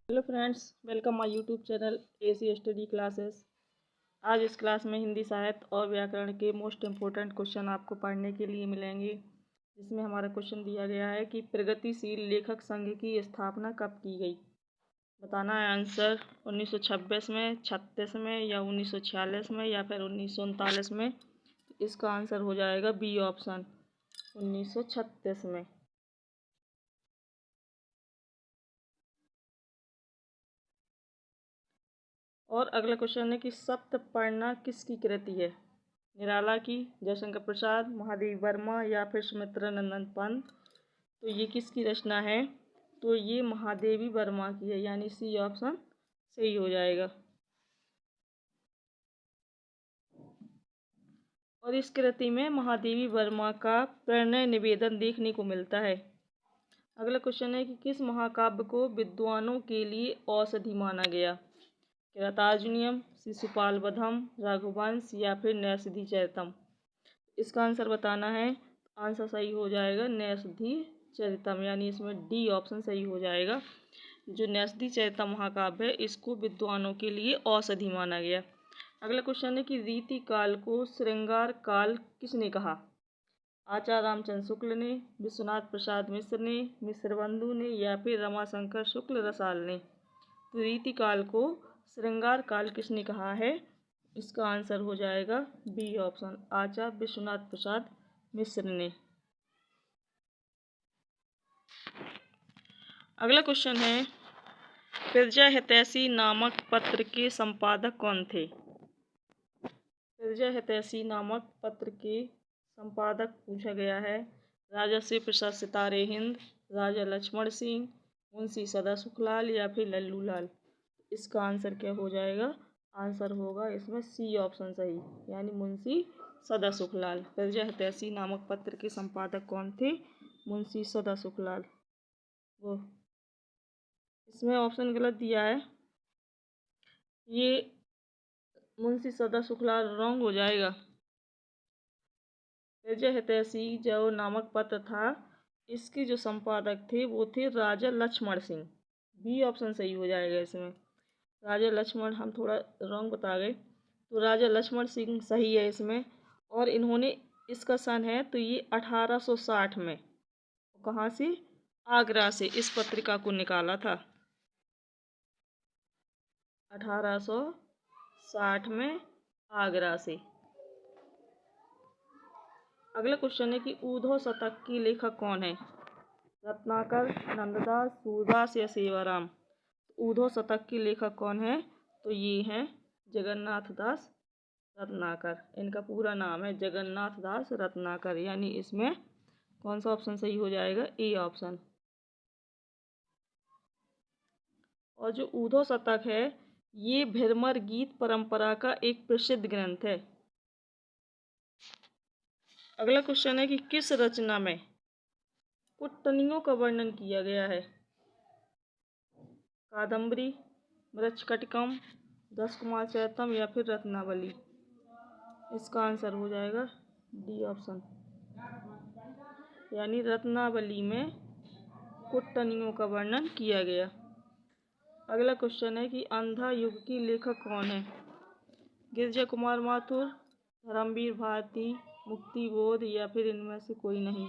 Hello friends, welcome my YouTube channel AC study classes. आज इस class में हिंदी साहित्य और व्याकरण के मोस्ट इम्पोर्टेंट क्वेश्चन आपको पढ़ने के लिए मिलेंगे। जिसमें हमारा क्वेश्चन दिया गया है कि प्रगतिशील लेखक संघ की स्थापना कब की गई। बताना है आंसर 1926 में, 36 में या 1946 में या फिर 1939 में। इसका आंसर हो जाएगा बी ऑप्शन 1936 में। और अगला क्वेश्चन है कि सप्तपर्णा किसकी कृति है। निराला की, जयशंकर प्रसाद, महादेवी वर्मा या फिर सुमित्रा नंदन पंत। तो ये किसकी रचना है, तो ये महादेवी वर्मा की है, यानी सी ऑप्शन सही हो जाएगा। और इस कृति में महादेवी वर्मा का प्रणय निवेदन देखने को मिलता है। अगला क्वेश्चन है कि किस महाकाव्य को विद्वानों के लिए औषधि माना गया। किरातार्जुनीयम, शिशुपाल वधम, रघुवंश या फिर नैषधि चरितम। इसका आंसर बताना है। आंसर सही हो जाएगा नैषधि चरितम, यानी इसमें डी ऑप्शन सही हो जाएगा। जो नैषधि चरितम महाकाव्य है, इसको विद्वानों के लिए औषधि माना गया। अगला क्वेश्चन है कि रीति काल को श्रृंगार काल किसने कहा। आचार्य रामचंद्र शुक्ल ने, विश्वनाथ प्रसाद मिश्र ने, मिश्र बंधु ने या फिर रमाशंकर शुक्ल रसाल ने। तो रीति काल को श्रृंगार काल किसने कहा है। इसका आंसर हो जाएगा बी ऑप्शन आचार्य विश्वनाथ प्रसाद मिश्र ने। अगला क्वेश्चन है प्रजा हितैषी नामक पत्र के संपादक कौन थे। प्रजा हितैषी नामक पत्र के संपादक पूछा गया है। राजर्षि प्रसाद सितारे हिंद, राजा लक्ष्मण सिंह, मुंशी सदा सुखलाल या फिर लल्लू लाल। इसका आंसर क्या हो जाएगा। आंसर होगा इसमें सी ऑप्शन सही, यानी मुंशी सदा सुखलाल। प्रजा हितैषी नामक पत्र के संपादक कौन थे, मुंशी सदा सुखलाल। वो इसमें ऑप्शन गलत दिया है, ये मुंशी सदा सुखलाल रॉन्ग हो जाएगा। प्रजा हितैषी जो नामक पत्र था, इसके जो संपादक थे वो थे राजा लक्ष्मण सिंह। बी ऑप्शन सही हो जाएगा इसमें। राजा लक्ष्मण हम थोड़ा रॉन्ग बता गए, तो राजा लक्ष्मण सिंह सही है इसमें। और इन्होंने, इसका सन है तो ये 1860 में, कहाँ से, आगरा से इस पत्रिका को निकाला था। 1860 में आगरा से। अगला क्वेश्चन है कि ऊधव शतक की लेखक कौन है। रत्नाकर, नंददास, सूरदास या सेवाराम। ऊधव शतक की लेखक कौन है, तो ये हैं जगन्नाथ दास रत्नाकर। इनका पूरा नाम है जगन्नाथ दास रत्नाकर, यानी इसमें कौन सा ऑप्शन सही हो जाएगा, ए ऑप्शन। और जो ऊधव शतक है, ये भीरमर गीत परंपरा का एक प्रसिद्ध ग्रंथ है। अगला क्वेश्चन है कि किस रचना में कुट्टनियों का वर्णन किया गया है। कादम्बरी, मृच्छकटिकम, 10 कुमार चैतम या फिर रत्नावली। इसका आंसर हो जाएगा डी ऑप्शन, यानी रत्नावली में कुट्टनियों का वर्णन किया गया। अगला क्वेश्चन है कि अंधा युग की लेखक कौन है। गिरिजा कुमार माथुर, धर्मवीर भारती, मुक्तिबोध या फिर इनमें से कोई नहीं।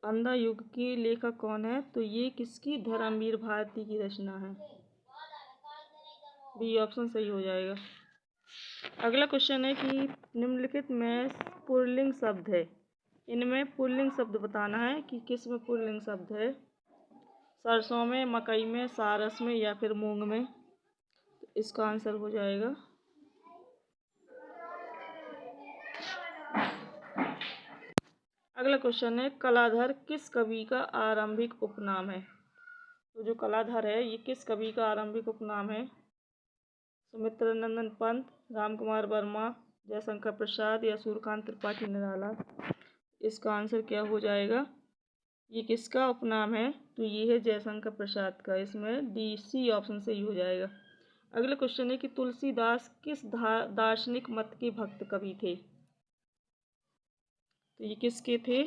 अंधा युग की लेखक कौन है, तो ये किसकी, धर्मवीर भारती की रचना है। बी ऑप्शन सही हो जाएगा। अगला क्वेश्चन है कि निम्नलिखित में पुल्लिंग शब्द है, इनमें पुल्लिंग शब्द बताना है कि किस में पुल्लिंग शब्द है। सरसों में, मकई में, सारस में या फिर मूंग में। तो इसका आंसर हो जाएगा। अगला क्वेश्चन है कलाधर किस कवि का आरंभिक उपनाम है। तो जो कलाधर है, ये किस कवि का आरंभिक उपनाम है। सुमित्रा नंदन पंत, रामकुमार वर्मा, जयशंकर प्रसाद या सूर्यकांत त्रिपाठी निराला। इसका आंसर क्या हो जाएगा। ये किसका उपनाम है, तो ये है जयशंकर प्रसाद का। इसमें डी सी ऑप्शन सही हो जाएगा। अगला क्वेश्चन है कि तुलसीदास किस दार्शनिक मत के भक्त कवि थे। तो ये किसके थे,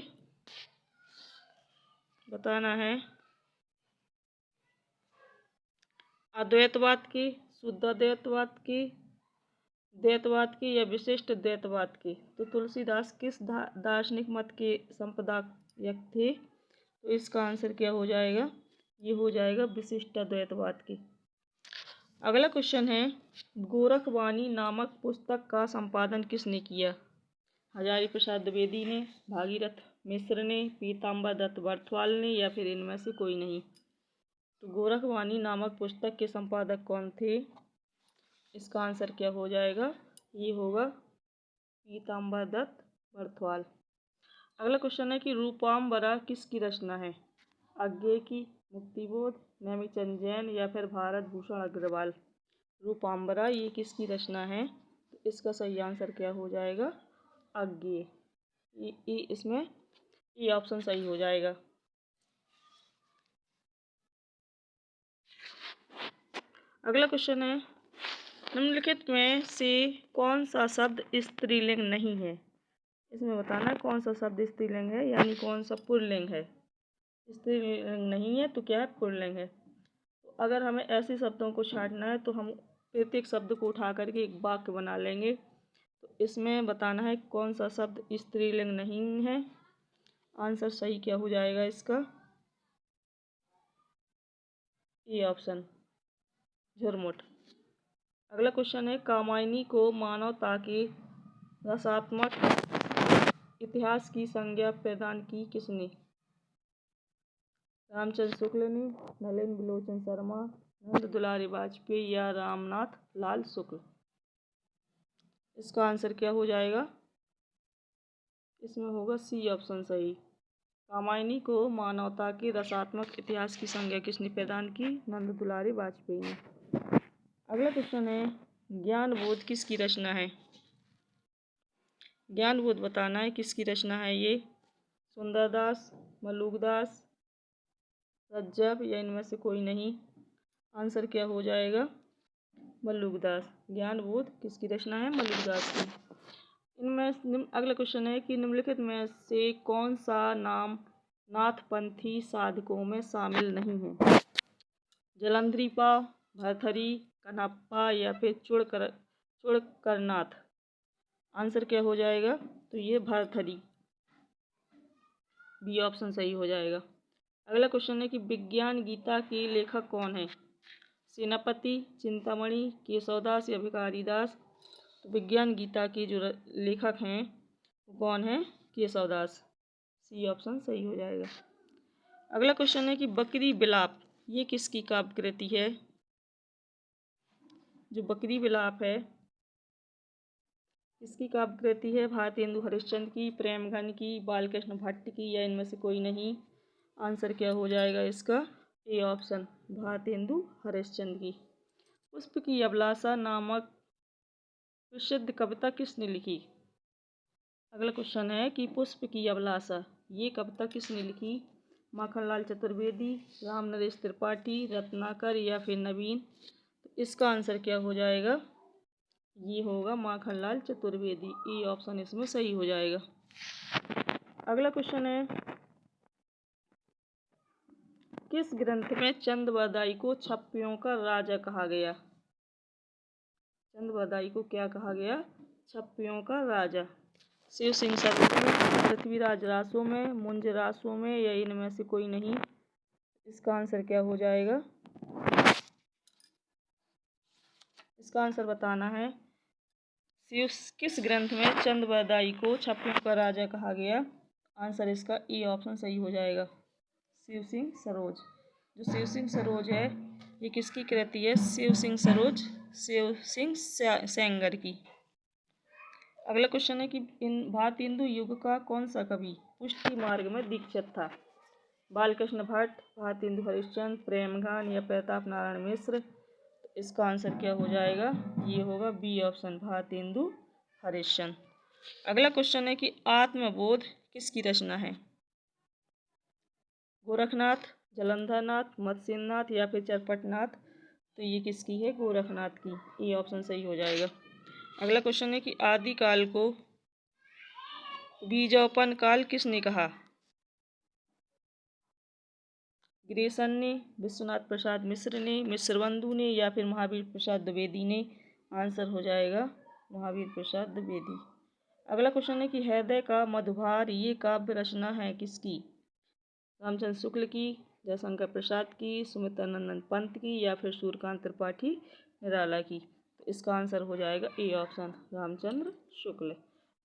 बताना है। अद्वैतवाद की, शुद्ध अद्वैतवाद की, द्वैतवाद की या विशिष्ट द्वैतवाद की? तो तुलसीदास किस दार्शनिक मत के संपादक थे? तो इसका आंसर क्या हो जाएगा? ये हो जाएगा विशिष्ट द्वैतवाद की। अगला क्वेश्चन है, गोरखवाणी नामक पुस्तक का संपादन किसने किया? हजारी प्रसाद द्विवेदी ने, भागीरथ मिश्र ने, पीताम्बर दत्त बर्थवाल ने या फिर इनमें से कोई नहीं? तो गोरखवाणी नामक पुस्तक के संपादक कौन थे? इसका आंसर क्या हो जाएगा? ये होगा पीताम्बर दत्त बर्थवाल। अगला क्वेश्चन है कि रूपाम्बरा किसकी रचना है? अज्ञे की, मुक्तिबोध, नेमीचंद जैन या फिर भारत भूषण अग्रवाल? रूपाम्बरा ये किसकी रचना है? तो इसका सही आंसर क्या हो जाएगा? अज्ञे। इसमें ये ऑप्शन सही हो जाएगा। अगला क्वेश्चन है, निम्नलिखित में से कौन सा शब्द स्त्रीलिंग नहीं है? इसमें बताना है कौन सा शब्द स्त्रीलिंग है, यानी कौन सा पुल्लिंग है। स्त्रीलिंग नहीं है तो क्या है? पुल्लिंग है। तो अगर हमें ऐसे शब्दों को छांटना है तो हम प्रत्येक शब्द को उठा करके एक वाक्य बना लेंगे। तो इसमें बताना है कौन सा शब्द स्त्रीलिंग नहीं है। आंसर सही क्या हो जाएगा इसका? ये ऑप्शन, झुरमुट। अगला क्वेश्चन है, कामायनी को मानवता के रसात्मक इतिहास की संज्ञा प्रदान की किसने? रामचंद्र शुक्ल ने, नलिन बिलोचन शर्मा, नंद दुलारी वाजपेयी या रामनाथ लाल शुक्ल? इसका आंसर क्या हो जाएगा? इसमें होगा सी ऑप्शन सही। कामायनी को मानवता के रसात्मक इतिहास की संज्ञा किसने प्रदान की? नंद दुलारी वाजपेयी ने। अगला क्वेश्चन है, ज्ञानबोध किसकी रचना है? ज्ञानबोध बताना है किसकी रचना है ये? सुंदरदास, मलुकदास, रज्जब या इनमें से कोई नहीं? आंसर क्या हो जाएगा? मलुकदास। ज्ञानबोध किसकी रचना है? मलुकदास की। अगला क्वेश्चन है कि निम्नलिखित में से कौन सा नाम नाथपंथी साधकों में शामिल नहीं है? जलंधरीपा, भरथरी, कनप्पा या फिर चुड़करनाथ? आंसर क्या हो जाएगा? तो ये भरथरी, बी ऑप्शन सही हो जाएगा। अगला क्वेश्चन है कि विज्ञान गीता के लेखक कौन है? सेनापति, चिंतामणि, केशवदास या भिखारीदास? तो विज्ञान गीता के जो लेखक हैं वो कौन है? केशवदास। सी ऑप्शन सही हो जाएगा। अगला क्वेश्चन है कि बकरी बिलाप ये किसकी काव्य कृति है? जो बकरी बिलाप है किसकी काव्य कृति है? भारतेंदु हरिश्चंद्र की, प्रेमघन की, बालकृष्ण भट्ट की या इनमें से कोई नहीं? आंसर क्या हो जाएगा इसका? ए ऑप्शन, भारतेंदु हरिश्चंद्र की। पुष्प की अभिलाषा नामक प्रसिद्ध कविता किसने लिखी? अगला क्वेश्चन है कि पुष्प की अभिलाषा ये कविता किसने लिखी? माखनलाल चतुर्वेदी, रामनरेश त्रिपाठी, रत्नाकर या फिर नवीन? तो इसका आंसर क्या हो जाएगा? ये होगा माखनलाल चतुर्वेदी। ई ऑप्शन इसमें सही हो जाएगा। अगला क्वेश्चन है, किस ग्रंथ में चंद-बरदाई को छप्पियों का राजा कहा गया? चंद-बरदाई को क्या कहा गया? छप्पियों का राजा। शिव सिंह सरोज में, पृथ्वीराज रासों में, मुंज रासों में या इनमें से कोई नहीं? इसका आंसर क्या हो जाएगा? इसका आंसर बताना है किस ग्रंथ में चंद-बरदाई को छप्पियों का राजा कहा गया? आंसर इसका ई ऑप्शन सही हो जाएगा, शिव सिंह सरोज। जो शिव सिंह सरोज है ये किसकी कृति है? शिव सिंह सरोज, शिव सिंह सेंगर की। अगला क्वेश्चन है कि भारतेंदु युग का कौन सा कवि पुष्टि मार्ग में दीक्षित था? बालकृष्ण भट्ट, भारतेंदु हरिश्चंद्र, प्रेमघन या प्रताप नारायण मिश्र? तो इसका आंसर क्या हो जाएगा? ये होगा बी ऑप्शन, भारतेंदु हरिश्चंद्र। अगला क्वेश्चन है कि आत्मबोध किसकी रचना है? गोरखनाथ, जलंधरनाथ, मत्स्यनाथ या फिर चरपटनाथ? तो ये किसकी है? गोरखनाथ की। ये ऑप्शन सही हो जाएगा। अगला क्वेश्चन है कि आदिकाल को बीजोपन काल किसने कहा? ग्रेसन ने, विश्वनाथ प्रसाद मिश्र ने, मिश्रबंधु ने या फिर महावीर प्रसाद द्विवेदी ने। आंसर हो जाएगा महावीर प्रसाद द्विवेदी। अगला क्वेश्चन है कि हृदय का मधुभार ये काव्य रचना है किसकी? रामचंद्र शुक्ल की, जयशंकर प्रसाद की, सुमित्रानंद पंत की या फिर सूर्यकांत त्रिपाठी निराला की। तो इसका आंसर हो जाएगा ए ऑप्शन, रामचंद्र शुक्ल।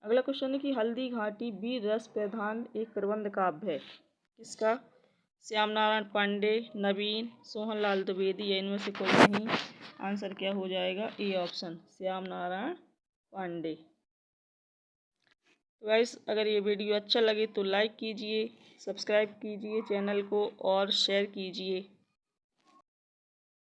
अगला क्वेश्चन है कि हल्दी घाटी वीर रस प्रधान एक प्रबंध काव्य है किसका? श्याम नारायण पांडे, नवीन, सोहनलाल द्विवेदी या इनमें से कोई नहीं। आंसर क्या हो जाएगा? A option, Shyam Narayan Pandey. तो गाइस, अगर ये वीडियो अच्छा लगे तो लाइक कीजिए, सब्सक्राइब कीजिए चैनल को और शेयर कीजिए।